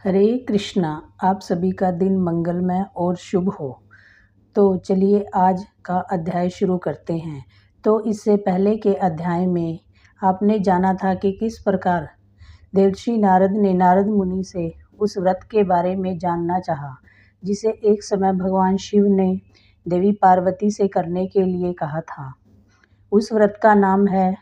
हरे कृष्णा। आप सभी का दिन मंगलमय और शुभ हो। तो चलिए आज का अध्याय शुरू करते हैं। तो इससे पहले के अध्याय में आपने जाना था कि किस प्रकार देवर्षि नारद ने नारद मुनि से उस व्रत के बारे में जानना चाहा, जिसे एक समय भगवान शिव ने देवी पार्वती से करने के लिए कहा था। उस व्रत का नाम है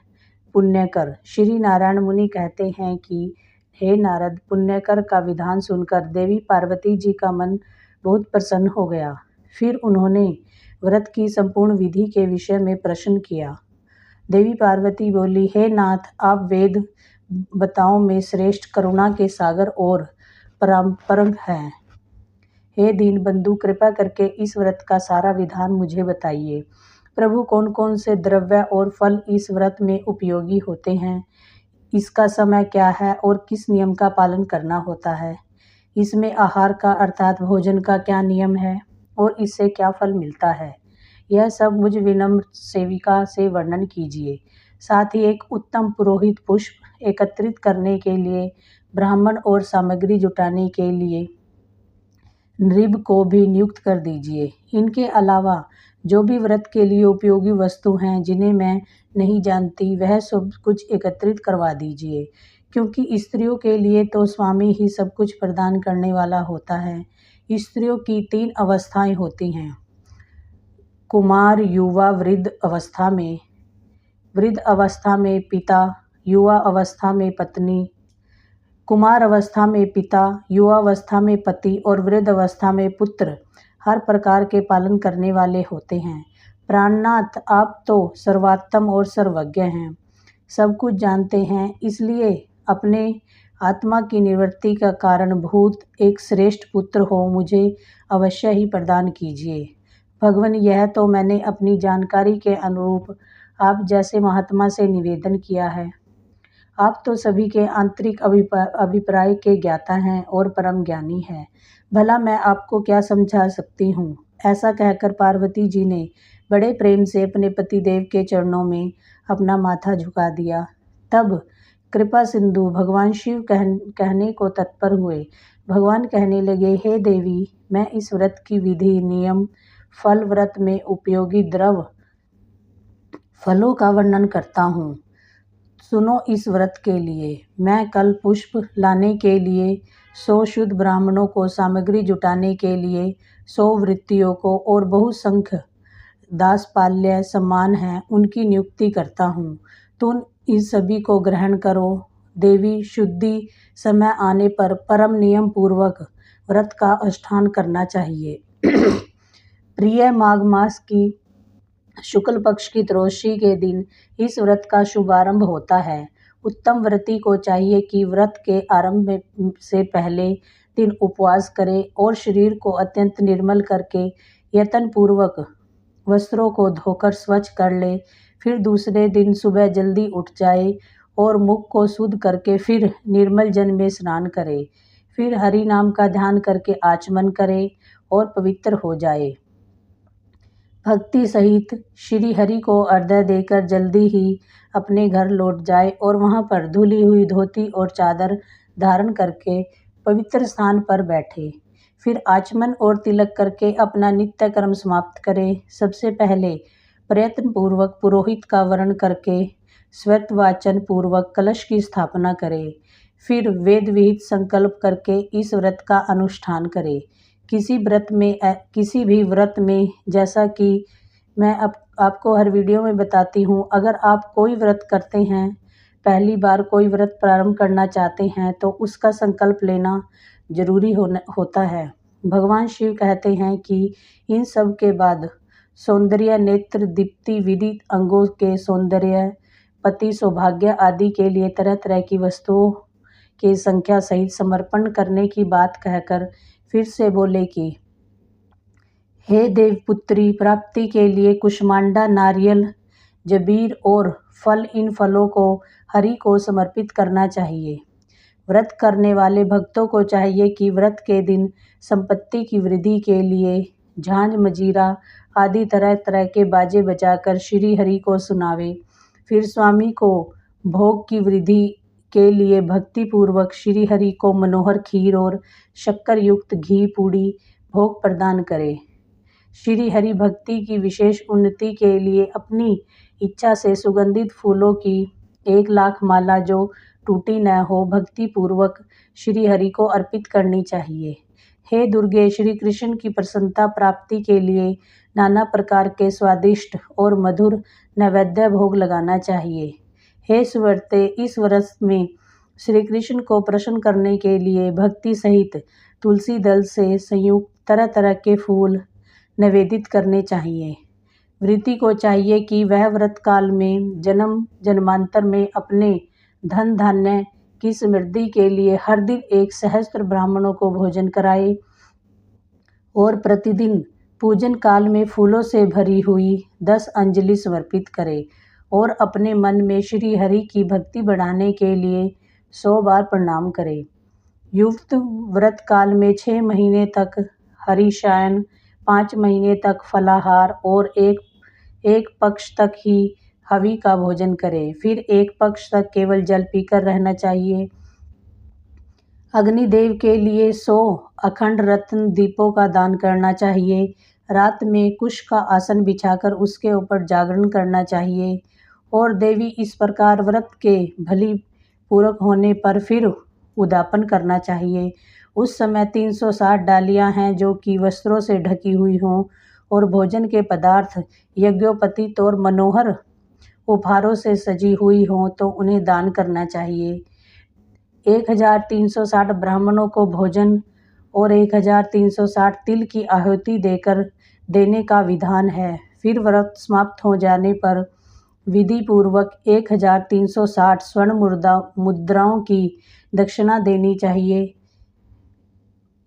पुण्यकर। श्री नारायण मुनि कहते हैं कि हे नारद, पुण्यकर का विधान सुनकर देवी पार्वती जी का मन बहुत प्रसन्न हो गया। फिर उन्होंने व्रत की संपूर्ण विधि के विषय में प्रश्न किया। देवी पार्वती बोली, हे नाथ, आप वेद बताओं में श्रेष्ठ, करुणा के सागर और परम हैं। हे दीन बंधु, कृपा करके इस व्रत का सारा विधान मुझे बताइए। प्रभु, कौन कौन से द्रव्य और फल इस व्रत में उपयोगी होते हैं? इसका समय क्या है और किस नियम का पालन करना होता है? इसमें आहार का अर्थात भोजन का क्या नियम है और इससे क्या फल मिलता है? यह सब मुझ विनम्र सेविका से वर्णन कीजिए। साथ ही एक उत्तम पुरोहित पुष्प एकत्रित करने के लिए, ब्राह्मण और सामग्री जुटाने के लिए नृप को भी नियुक्त कर दीजिए। इनके अलावा जो भी व्रत के लिए उपयोगी वस्तु हैं जिन्हें मैं नहीं जानती, वह सब कुछ एकत्रित करवा दीजिए, क्योंकि स्त्रियों के लिए तो स्वामी ही सब कुछ प्रदान करने वाला होता है। स्त्रियों की 3 अवस्थाएं होती हैं: कुमार, युवा, वृद्ध अवस्था में। वृद्ध अवस्था में पिता, युवा अवस्था में पत्नी, कुमार अवस्था में पिता, युवा अवस्था में पति और वृद्ध अवस्था में पुत्र हर प्रकार के पालन करने वाले होते हैं। प्राणनाथ, आप तो सर्वोत्तम और सर्वज्ञ हैं, सब कुछ जानते हैं, इसलिए अपने आत्मा की निवृत्ति का कारणभूत एक श्रेष्ठ पुत्र हो मुझे अवश्य ही प्रदान कीजिए। भगवान, यह तो मैंने अपनी जानकारी के अनुरूप आप जैसे महात्मा से निवेदन किया है। आप तो सभी के आंतरिक अभिप्राय के ज्ञाता हैं और परम ज्ञानी हैं। भला मैं आपको क्या समझा सकती हूँ? ऐसा कहकर पार्वती जी ने बड़े प्रेम से अपने पतिदेव के चरणों में अपना माथा झुका दिया। तब कृपा सिंधु भगवान शिव कहने को तत्पर हुए। भगवान कहने लगे, हे देवी, मैं इस व्रत की विधि, नियम, फल, व्रत में उपयोगी द्रव्य, फलों का वर्णन करता हूँ। सुनो। इस व्रत के लिए मैं कल पुष्प लाने के लिए 100 शुद्ध ब्राह्मणों को, सामग्री जुटाने के लिए 100 वृत्तियों को और बहुसंख्य दासपाल्य समान हैं उनकी नियुक्ति करता हूँ। तुम इस सभी को ग्रहण करो। देवी, शुद्धि समय आने पर परम नियम पूर्वक व्रत का अनुष्ठान करना चाहिए। प्रिय माघ मास की शुक्ल पक्ष की त्रयोदशी के दिन इस व्रत का शुभारंभ होता है। उत्तम व्रती को चाहिए कि व्रत के आरंभ से पहले दिन उपवास करे और शरीर को अत्यंत निर्मल करके यत्न पूर्वक वस्त्रों को धोकर स्वच्छ कर ले। फिर दूसरे दिन सुबह जल्दी उठ जाए और मुख को शुद्ध करके फिर निर्मल जल में स्नान करे। फिर हरि नाम का ध्यान करके आचमन करे और पवित्र हो जाए। भक्ति सहित श्री हरि को अर्घ्य देकर जल्दी ही अपने घर लौट जाए और वहां पर धुली हुई धोती और चादर धारण करके पवित्र स्थान पर बैठे। फिर आचमन और तिलक करके अपना नित्य कर्म समाप्त करे। सबसे पहले प्रयत्न पूर्वक पुरोहित का वर्ण करके स्वत वाचन पूर्वक कलश की स्थापना करे। फिर वेद विहित संकल्प करके इस व्रत का अनुष्ठान करे। किसी भी व्रत में, जैसा कि मैं आपको हर वीडियो में बताती हूँ, अगर आप कोई व्रत करते हैं, पहली बार कोई व्रत प्रारंभ करना चाहते हैं, तो उसका संकल्प लेना जरूरी होता है। भगवान शिव कहते हैं कि इन सब के बाद सौंदर्य, नेत्र दीप्ति, विदित अंगों के सौंदर्य, पति, सौभाग्य आदि के लिए तरह तरह की वस्तुओं के संख्या सहित समर्पण करने की बात कहकर फिर से बोले कि हे देवपुत्री, प्राप्ति के लिए कुष्मांडा, नारियल, जबीर और फल, इन फलों को हरि को समर्पित करना चाहिए। व्रत करने वाले भक्तों को चाहिए कि व्रत के दिन संपत्ति की वृद्धि के लिए झांझ, मजीरा आदि तरह तरह के बाजे बजाकर श्री हरि को सुनावे। फिर स्वामी को भोग की वृद्धि के लिए भक्ति पूर्वक श्री हरि को मनोहर खीर और शक्कर युक्त घी पूड़ी भोग प्रदान करे। श्री हरि भक्ति की विशेष उन्नति के लिए अपनी इच्छा से सुगंधित फूलों की 1,00,000 माला जो टूटी न हो भक्ति पूर्वक श्री हरि को अर्पित करनी चाहिए। हे दुर्गे, श्री कृष्ण की प्रसन्नता प्राप्ति के लिए नाना प्रकार के स्वादिष्ट और मधुर नैवेद्य भोग लगाना चाहिए। हे सुव्रते, इस व्रत में श्री कृष्ण को प्रसन्न करने के लिए भक्ति सहित तुलसी दल से संयुक्त तरह तरह के फूल निवेदित करने चाहिए। वृत्ति को चाहिए कि वह व्रत काल में जन्म जन्मांतर में अपने धन धान्य की समृद्धि के लिए हर दिन 1 सहस्त्र ब्राह्मणों को भोजन कराए और प्रतिदिन पूजन काल में फूलों से भरी हुई 10 अंजलि समर्पित करे और अपने मन में श्री हरि की भक्ति बढ़ाने के लिए 100 बार प्रणाम करे। युक्त व्रत काल में 6 महीने तक हरिशयन, 5 महीने तक फलाहार और एक पक्ष तक ही हवि का भोजन करें। फिर एक पक्ष तक केवल जल पीकर रहना चाहिए। अग्निदेव के लिए 100 अखंड रत्न दीपों का दान करना चाहिए। रात में कुश का आसन बिछाकर उसके ऊपर जागरण करना चाहिए और देवी इस प्रकार व्रत के भली पूरक होने पर फिर उद्यापन करना चाहिए। उस समय 360 डालियां हैं जो कि वस्त्रों से ढकी हुई हों और भोजन के पदार्थ यज्ञोपवीत और मनोहर उपहारों से सजी हुई हों तो उन्हें दान करना चाहिए। 1360 ब्राह्मणों को भोजन और 1360 तिल की आहुति देने का विधान है। फिर व्रत समाप्त हो जाने पर विधि पूर्वक 1360 स्वर्ण मुद्राओं की दक्षिणा देनी चाहिए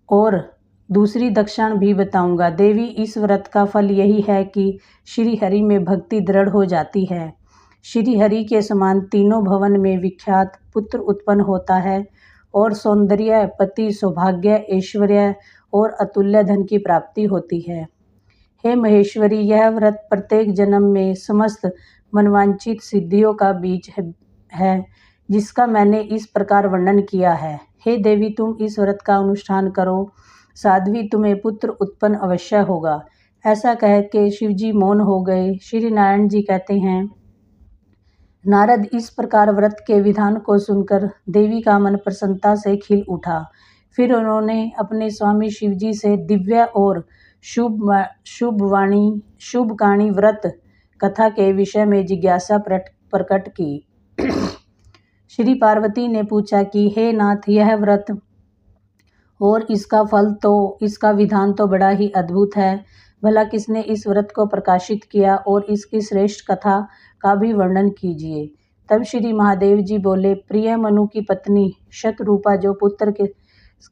और दूसरी दक्षिणा भी बताऊंगा। देवी, इस व्रत का फल यही है कि श्री हरि में भक्ति दृढ़ हो जाती है। श्री हरि के समान तीनों भवन में विख्यात पुत्र उत्पन्न होता है और सौंदर्य, पति, सौभाग्य, ऐश्वर्य और अतुल्य धन की प्राप्ति होती है। हे महेश्वरी, यह व्रत प्रत्येक जन्म में समस्त मनवांछित सिद्धियों का बीज है जिसका मैंने इस प्रकार वर्णन किया है। हे देवी, तुम इस व्रत का अनुष्ठान करो, साध्वी तुम्हें पुत्र उत्पन्न अवश्य होगा। ऐसा कह के शिवजी मौन हो गए। श्री नारायण जी कहते हैं, नारद, इस प्रकार व्रत के विधान को सुनकर देवी का मन प्रसन्नता से खिल उठा। फिर उन्होंने अपने स्वामी शिवजी से दिव्य और शुभकाणी व्रत कथा के विषय में जिज्ञासा प्रकट की। श्री पार्वती ने पूछा कि हे नाथ, यह व्रत और इसका विधान तो बड़ा ही अद्भुत है। भला किसने इस व्रत को प्रकाशित किया और इसकी श्रेष्ठ कथा का भी वर्णन कीजिए। तब श्री महादेव जी बोले, प्रिय मनु की पत्नी शतरूपा जो पुत्र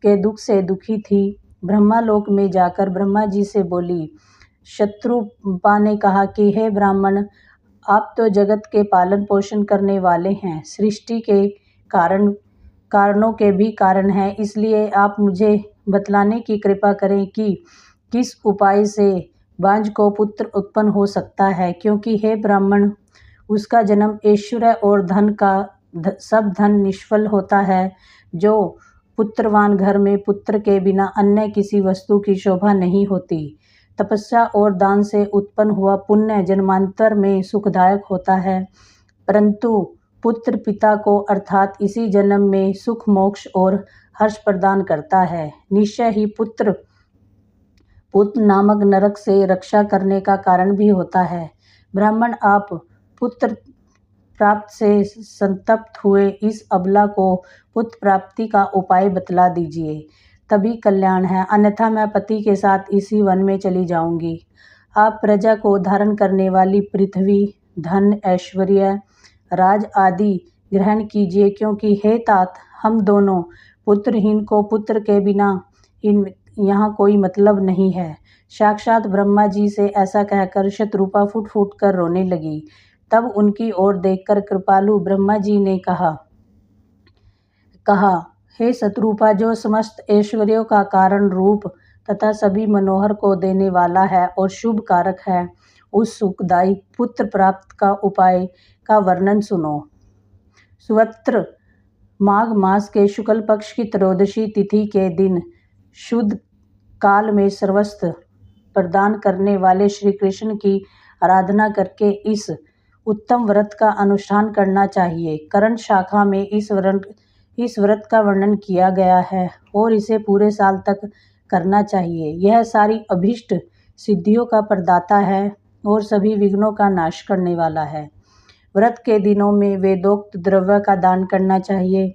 के दुख से दुखी थी, ब्रह्मालोक में जाकर ब्रह्मा जी से बोली। शतरूपा ने कहा कि हे ब्राह्मण, आप तो जगत के पालन पोषण करने वाले हैं, सृष्टि के कारणों के भी कारण हैं, इसलिए आप मुझे बतलाने की कृपा करें कि किस उपाय से बांझ को पुत्र उत्पन्न हो सकता है, क्योंकि हे ब्राह्मण, उसका जन्म ऐश्वर्य और सब धन निष्फल होता है। जो पुत्रवान घर में पुत्र के बिना अन्य किसी वस्तु की शोभा नहीं होती। तपस्या और दान से उत्पन्न हुआ पुण्य जन्मांतर में सुखदायक होता है, परंतु पुत्र पिता को अर्थात इसी जन्म में सुख, मोक्ष और हर्ष प्रदान करता है। निश्चय ही पुत्र नामक नरक से रक्षा करने का कारण भी होता है। ब्राह्मण, आप पुत्र प्राप्त से संतप्त हुए इस अबला को पुत्र प्राप्ति का उपाय बतला दीजिए, तभी कल्याण है, अन्यथा मैं पति के साथ इसी वन में चली जाऊंगी। आप प्रजा को धारण करने वाली पृथ्वी, धन, ऐश्वर्य, राज आदि ग्रहण कीजिए, क्योंकि हे तात, हम दोनों पुत्रहीन को पुत्र के बिना यहाँ कोई मतलब नहीं है। साक्षात ब्रह्मा जी से ऐसा कहकर शतरूपा फूट फूट कर रोने लगी। तब उनकी ओर देखकर कृपालु ब्रह्मा जी ने कहा, हे शतरूपा, जो समस्त ऐश्वर्यों का कारण रूप तथा सभी मनोहर को देने वाला है और शुभ कारक है, उस सुखदायी पुत्र प्राप्त का उपाय का वर्णन सुनो। सुवत्र माघ मास के शुक्ल पक्ष की त्रयोदशी तिथि के दिन शुद्ध काल में सर्वस्व प्रदान करने वाले श्री कृष्ण की आराधना करके इस उत्तम व्रत का अनुष्ठान करना चाहिए। करण शाखा में इस व्रत का वर्णन किया गया है और इसे पूरे साल तक करना चाहिए। यह सारी अभीष्ट सिद्धियों का प्रदाता है और सभी विघ्नों का नाश करने वाला है। व्रत के दिनों में वेदोक्त द्रव्य का दान करना चाहिए।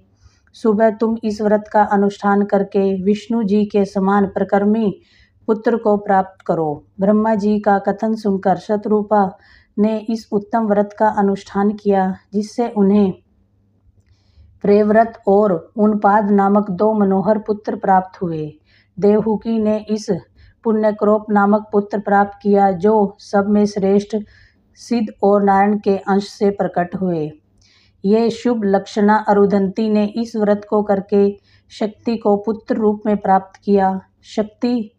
सुबह तुम इस व्रत का अनुष्ठान करके विष्णु जी के समान प्रकर्मी पुत्र को प्राप्त करो। ब्रह्मा जी का कथन सुनकर शतरूपा ने इस उत्तम व्रत का अनुष्ठान किया, जिससे उन्हें प्रेव्रत और उन्पाद नामक 2 मनोहर पुत्र प्राप्त हुए। देवहूति ने इस पुण्यक्रोप नामक पुत्र प्राप्त किया, जो सब में श्रेष्ठ सिद्ध और नारायण के अंश से प्रकट हुए। ये शुभ लक्षणा अरुंधति ने इस व्रत को करके शक्ति को पुत्र रूप में प्राप्त किया। शक्ति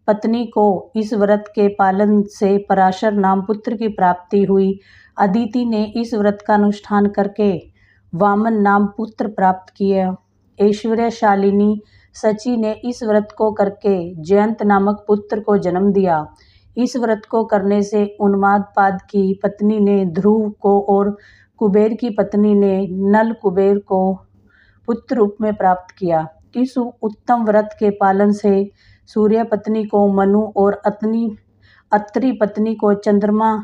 पत्नी को इस व्रत के पालन से पराशर नाम पुत्र की प्राप्ति हुई। अदिति ने इस व्रत का अनुष्ठान करके वामन नाम पुत्र प्राप्त किया। ऐश्वर्यशालिनी सची ने इस व्रत को करके जयंत नामक पुत्र को जन्म दिया। इस व्रत को करने से उन्मादपाद की पत्नी ने ध्रुव को और कुबेर की पत्नी ने नल कुबेर को पुत्र रूप में प्राप्त किया। इस उत्तम व्रत के पालन से सूर्य पत्नी को मनु और अत्रि पत्नी को चंद्रमा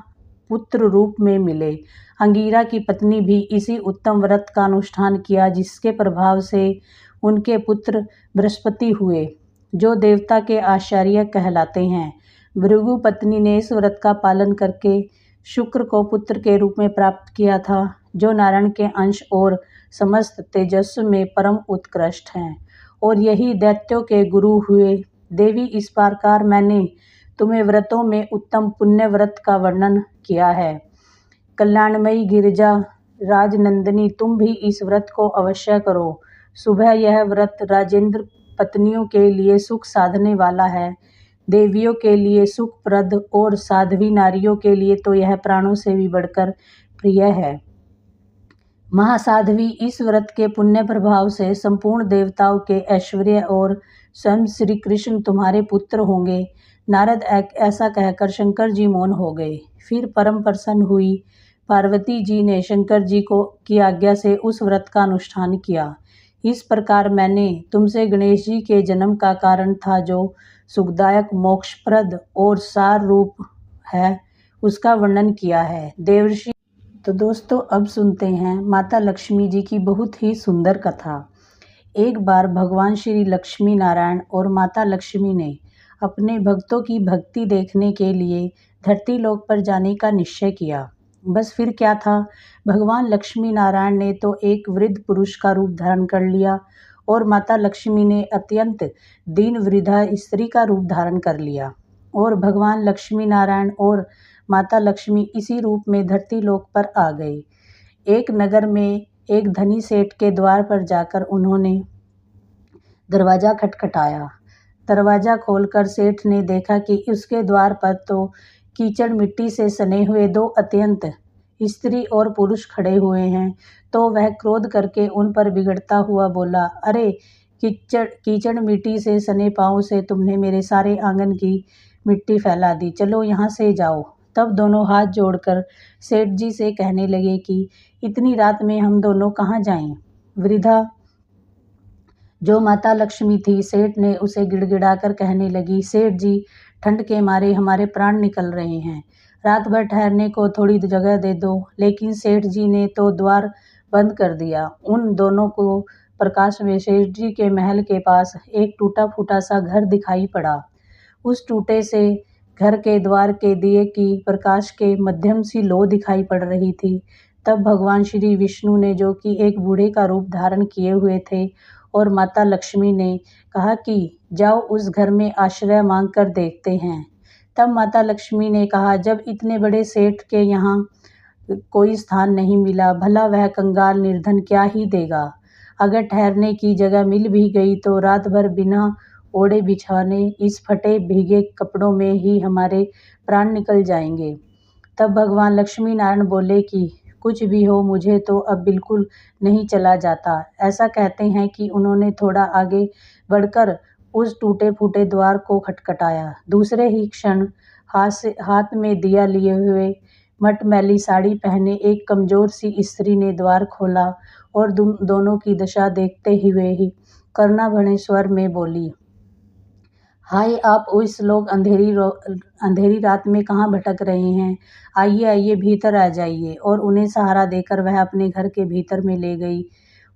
पुत्र रूप में मिले। अंगिरा की पत्नी भी इसी उत्तम व्रत का अनुष्ठान किया, जिसके प्रभाव से उनके पुत्र बृहस्पति हुए, जो देवता के आचार्य कहलाते हैं। भृगु पत्नी ने इस व्रत का पालन करके शुक्र को पुत्र के रूप में प्राप्त किया था, जो नारायण के अंश और समस्त तेजस्व में परम उत्कृष्ट हैं, और यही दैत्यों के गुरु हुए। देवी, इस प्रकार मैंने तुम्हें व्रतों में उत्तम पुण्य व्रत का वर्णन किया है। कल्याणमयी गिरिजा राजनंदिनी, तुम भी इस व्रत को अवश्य करो। सुबह यह व्रत राजेंद्र पत्नियों के लिए सुख साधने वाला है, देवियों के लिए सुखप्रद और साध्वी नारियों के लिए तो यह प्राणों से भी बढ़कर प्रिय है। महासाध्वी, इस व्रत के पुण्य प्रभाव से संपूर्ण देवताओं के ऐश्वर्य और स्वयं श्री कृष्ण तुम्हारे पुत्र होंगे। नारद ऐसा कहकर शंकर जी मौन हो गए। फिर परम प्रसन्न हुई पार्वती जी ने शंकर जी को की आज्ञा से उस व्रत का अनुष्ठान किया। इस प्रकार मैंने तुमसे गणेश जी के जन्म का कारण था, जो सुखदायक, मोक्षप्रद और सार रूप है, उसका वर्णन किया है। देवर्षि। तो दोस्तों, अब सुनते हैं माता लक्ष्मी जी की बहुत ही सुंदर कथा। एक बार भगवान श्री लक्ष्मी नारायण और माता लक्ष्मी ने अपने भक्तों की भक्ति देखने के लिए धरती लोक पर जाने का निश्चय किया। बस फिर क्या था, भगवान लक्ष्मी नारायण ने तो एक वृद्ध पुरुष का रूप धारण कर लिया और माता लक्ष्मी ने अत्यंत दीन वृद्धा स्त्री का रूप धारण कर लिया, और भगवान लक्ष्मी नारायण और माता लक्ष्मी इसी रूप में धरती लोक पर आ गए। एक नगर में एक धनी सेठ के द्वार पर जाकर उन्होंने दरवाजा खटखटाया। दरवाजा खोलकर सेठ ने देखा कि उसके द्वार पर तो कीचड़ मिट्टी से सने हुए 2 अत्यंत स्त्री और पुरुष खड़े हुए हैं। तो वह क्रोध करके उन पर बिगड़ता हुआ बोला, अरे कीचड़ मिट्टी से सने पाँव से तुमने मेरे सारे आंगन की मिट्टी फैला दी, चलो यहाँ से जाओ। तब दोनों हाथ जोड़कर सेठ जी से कहने लगे कि इतनी रात में हम दोनों कहाँ जाएं। वृद्धा जो माता लक्ष्मी थी, सेठ ने उसे गिड़गिड़ाकर कहने लगी, सेठ जी, ठंड के मारे हमारे प्राण निकल रहे हैं, रात भर ठहरने को थोड़ी जगह दे दो। लेकिन सेठ जी ने तो द्वार बंद कर दिया। उन दोनों को प्रकाश में सेठ जी के महल के पास एक टूटा फूटा सा घर दिखाई पड़ा। उस टूटे से घर के द्वार के दिए की प्रकाश के मध्यम सी लौ दिखाई पड़ रही थी। तब भगवान श्री विष्णु ने, जो कि एक बूढ़े का रूप धारण किए हुए थे, और माता लक्ष्मी ने कहा कि जाओ उस घर में आश्रय मांग कर देखते हैं। तब माता लक्ष्मी ने कहा, जब इतने बड़े सेठ के यहाँ कोई स्थान नहीं मिला, भला वह कंगाल निर्धन क्या ही देगा। अगर ठहरने की जगह मिल भी गई तो रात भर बिना ओढ़े बिछाने इस फटे भीगे कपड़ों में ही हमारे प्राण निकल जाएंगे। तब भगवान लक्ष्मी नारायण बोले कि कुछ भी हो, मुझे तो अब बिल्कुल नहीं चला जाता। ऐसा कहते हैं कि उन्होंने थोड़ा आगे बढ़कर उस टूटे-फूटे द्वार को खटखटाया। दूसरे ही क्षण हाथ में दिया लिए हुए, मटमैली साड़ी पहने एक कमज़ोर-सी स्त्री ने द्वार खोला और दोनों की दशा देखते हुए ही करुणा भरे स्वर में बोली, हाय आप उस लोग अंधेरी रात में कहाँ भटक रहे हैं? आइए आइए भीतर आ जाइए। और उन्हें सहारा देकर वह अपने घर के भीतर में ले गई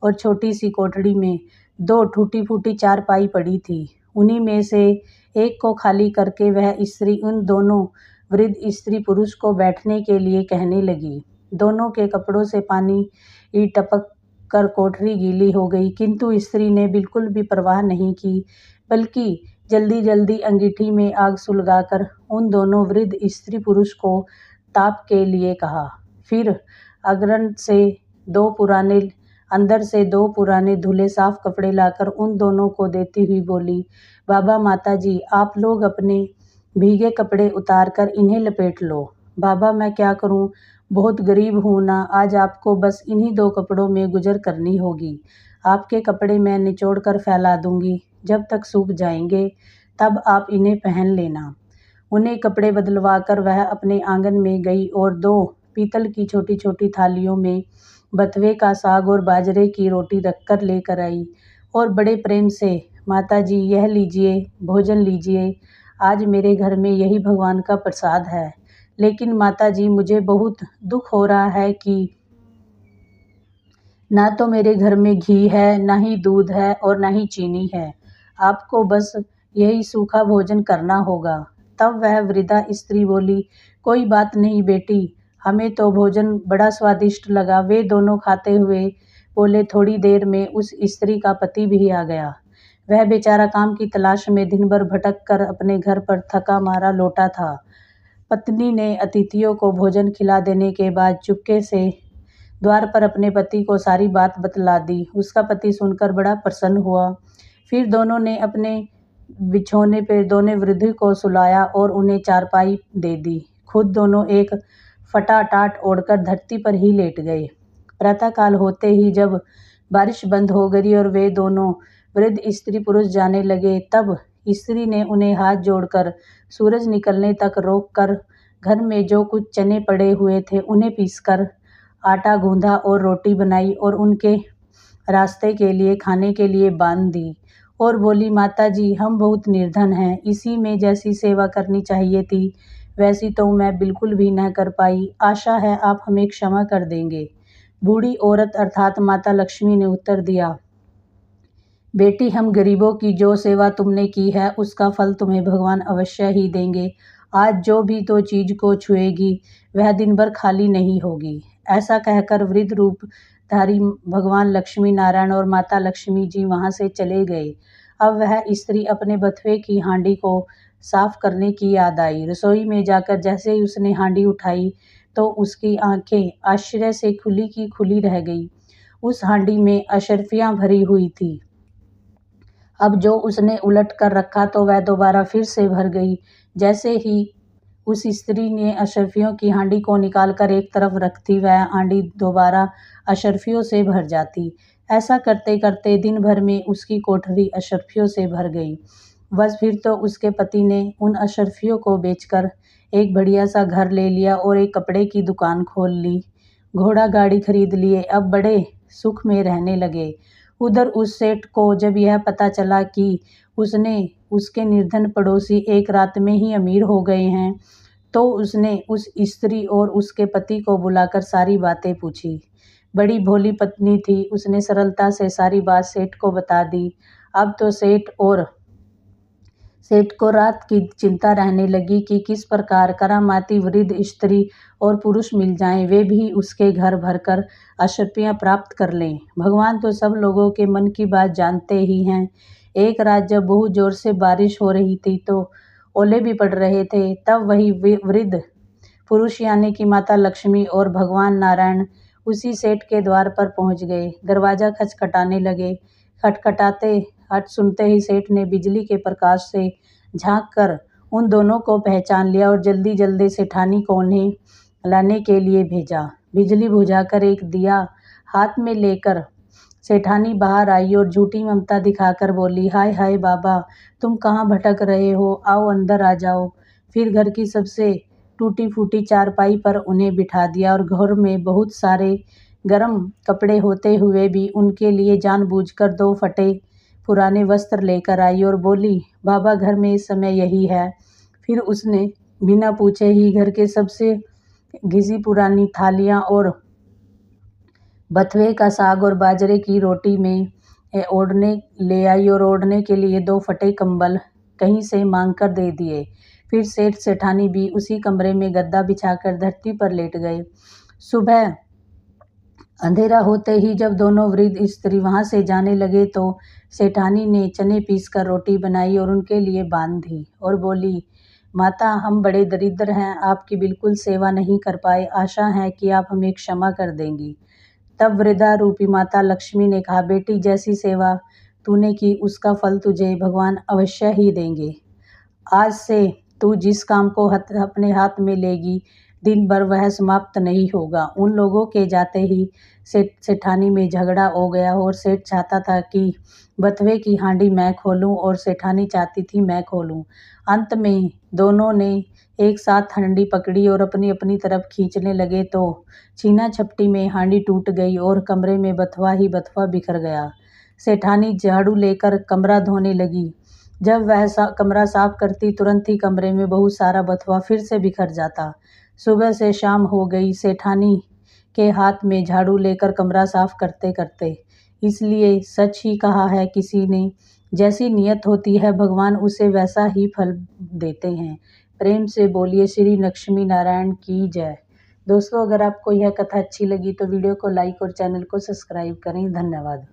और छोटी सी कोठड़ी में 2 टूटी-फूटी चारपाई पड़ी थी। उन्हीं में से एक को खाली करके वह स्त्री उन दोनों वृद्ध स्त्री पुरुष को बैठने के लिए कहने लगी। दोनों के कपड़ों से पानी टपक कर कोठरी गीली हो गई, किंतु स्त्री ने बिल्कुल भी परवाह नहीं की, बल्कि जल्दी-जल्दी अंगीठी में आग सुलगाकर उन दोनों वृद्ध स्त्री पुरुष को ताप के लिए कहा। फिर अंदर से दो पुराने धुले साफ कपड़े लाकर उन दोनों को देती हुई बोली, बाबा माता जी, आप लोग अपने भीगे कपड़े उतार कर इन्हें लपेट लो। बाबा मैं क्या करूं, बहुत गरीब हूं ना, आज आपको बस इन्हीं 2 कपड़ों में गुजर करनी होगी। आपके कपड़े मैं निचोड़ कर फैला दूंगी, जब तक सूख जाएंगे तब आप इन्हें पहन लेना। उन्हें कपड़े बदलवा कर वह अपने आंगन में गई और 2 पीतल की छोटी-छोटी थालियों में बथुए का साग और बाजरे की रोटी रखकर लेकर आई और बड़े प्रेम से, माताजी यह लीजिए, भोजन लीजिए, आज मेरे घर में यही भगवान का प्रसाद है। लेकिन माताजी मुझे बहुत दुख हो रहा है कि ना तो मेरे घर में घी है, ना ही दूध है और ना ही चीनी है। आपको बस यही सूखा भोजन करना होगा। तब वह वृद्धा स्त्री बोली, कोई बात नहीं बेटी, हमें तो भोजन बड़ा स्वादिष्ट लगा। वे दोनों खाते हुए बोले, थोड़ी देर में उस स्त्री का पति भी आ गया। वह बेचारा काम की तलाश में दिन भर भटक कर अपने घर पर थका मारा लौटा था। पत्नी ने अतिथियों को भोजन खिला देने के बाद चुपके से द्वार पर अपने पति को सारी बात बतला दी। उसका पति सुनकर बड़ा प्रसन्न हुआ। फिर दोनों ने अपने बिछौने पर दोनों वृद्ध को सुलाया और उन्हें चारपाई दे दी। खुद दोनों एक फटा टाट ओढ़कर धरती पर ही लेट गए। प्रातःकाल होते ही जब बारिश बंद हो गई और वे दोनों वृद्ध स्त्री पुरुष जाने लगे, तब स्त्री ने उन्हें हाथ जोड़कर सूरज निकलने तक रोककर घर में जो कुछ चने पड़े हुए थे उन्हें पीसकर आटा गूंधा और रोटी बनाई और उनके रास्ते के लिए खाने के लिए बांध दी और बोली, माता जी हम बहुत निर्धन हैं, इसी में जैसी सेवा करनी चाहिए थी वैसी तो मैं बिल्कुल भी न कर पाई। आशा है आप हमें क्षमा कर देंगे। बूढ़ी औरत अर्थात माता लक्ष्मी ने उत्तर दिया, बेटी हम गरीबों की जो सेवा तुमने की है उसका फल तुम्हें भगवान अवश्य ही देंगे। आज जो भी तो चीज को छुएगी वह दिन भर खाली नहीं होगी। ऐसा कहकर वृद्ध रूपधारी भगवान लक्ष्मी नारायण और माता लक्ष्मी जी वहां से चले गए। अब वह स्त्री अपने बथुए की हांडी को साफ करने की याद आई। रसोई में जाकर जैसे ही उसने हांडी उठाई तो उसकी आंखें आश्चर्य से खुली की खुली रह गई। उस हांडी में अशर्फियां भरी हुई थी। अब जो उसने उलट कर रखा तो वह दोबारा फिर से भर गई। जैसे ही उस स्त्री ने अशर्फियों की हांडी को निकालकर एक तरफ रखती, वह हांडी दोबारा अशर्फियों से भर जाती। ऐसा करते करते दिन भर में उसकी कोठरी अशर्फियों से भर गई। बस फिर तो उसके पति ने उन अशर्फियों को बेचकर एक बढ़िया सा घर ले लिया और एक कपड़े की दुकान खोल ली, घोड़ा गाड़ी खरीद लिए। अब बड़े सुख में रहने लगे। उधर उस सेठ को जब यह पता चला कि उसके निर्धन पड़ोसी एक रात में ही अमीर हो गए हैं, तो उसने उस स्त्री और उसके पति को बुलाकर सारी बातें पूछी। बड़ी भोली पत्नी थी, उसने सरलता से सारी बात सेठ को बता दी। अब तो सेठ को रात की चिंता रहने लगी कि किस प्रकार करामाती वृद्ध स्त्री और पुरुष मिल जाएं, वे भी उसके घर भरकर अशर्फियां प्राप्त कर लें। भगवान तो सब लोगों के मन की बात जानते ही हैं। एक रात जब बहुत जोर से बारिश हो रही थी तो ओले भी पड़ रहे थे, तब वही वृद्ध पुरुष यानी कि माता लक्ष्मी और भगवान नारायण उसी सेठ के द्वार पर पहुंच गए। दरवाजा खटखटाने लगे। खटखटाते हट सुनते ही सेठ ने बिजली के प्रकाश से झांक कर उन दोनों को पहचान लिया और जल्दी जल्दी सेठानी को उन्हें लाने के लिए भेजा। बिजली बुझाकर एक दिया हाथ में लेकर सेठानी बाहर आई और झूठी ममता दिखाकर बोली, हाय हाय बाबा, तुम कहाँ भटक रहे हो, आओ अंदर आ जाओ। फिर घर की सबसे टूटी फूटी चारपाई पर उन्हें बिठा दिया और घर में बहुत सारे गर्म कपड़े होते हुए भी उनके लिए जानबूझकर 2 फटे पुराने वस्त्र लेकर आई और बोली, बाबा घर में इस समय यही है। फिर उसने बिना पूछे ही घर के सबसे घिसी पुरानी थालियां और बथुए का साग और बाजरे की रोटी में ओढ़ने ले आई और ओढ़ने के लिए 2 फटे कंबल कहीं से मांग कर दे दिए। फिर सेठ सेठानी भी उसी कमरे में गद्दा बिछाकर धरती पर लेट गए। सुबह अंधेरा होते ही जब दोनों वृद्ध स्त्री वहां से जाने लगे तो सेठानी ने चने पीसकर रोटी बनाई और उनके लिए बांध दी और बोली, माता, हम बड़े दरिद्र हैं, आपकी बिल्कुल सेवा नहीं कर पाए, आशा है कि आप हमें क्षमा कर देंगी। तब वृद्धा रूपी माता लक्ष्मी ने कहा, बेटी, जैसी सेवा तूने की उसका फल तुझे भगवान अवश्य ही देंगे। आज से तू जिस काम को अपने हाथ में लेगी, दिन भर वह समाप्त नहीं होगा। उन लोगों के जाते ही सेठानी में झगड़ा हो गया और सेठ चाहता था कि बथुए की हांडी मैं खोलूं और सेठानी चाहती थी मैं खोलूं। अंत में दोनों ने एक साथ हांडी पकड़ी और अपनी अपनी तरफ खींचने लगे तो छीना झपटी में हांडी टूट गई और कमरे में बथुआ ही बथुआ बिखर गया। सेठानी झाड़ू लेकर कमरा धोने लगी। जब वह कमरा साफ करती, तुरंत ही कमरे में बहुत सारा बथुआ फिर से बिखर जाता। सुबह से शाम हो गई सेठानी के हाथ में झाड़ू लेकर कमरा साफ करते करते। इसलिए सच ही कहा है किसी ने, जैसी नियत होती है भगवान उसे वैसा ही फल देते हैं। प्रेम से बोलिए श्री लक्ष्मी नारायण की जय। दोस्तों, अगर आपको यह कथा अच्छी लगी तो वीडियो को लाइक और चैनल को सब्सक्राइब करें। धन्यवाद।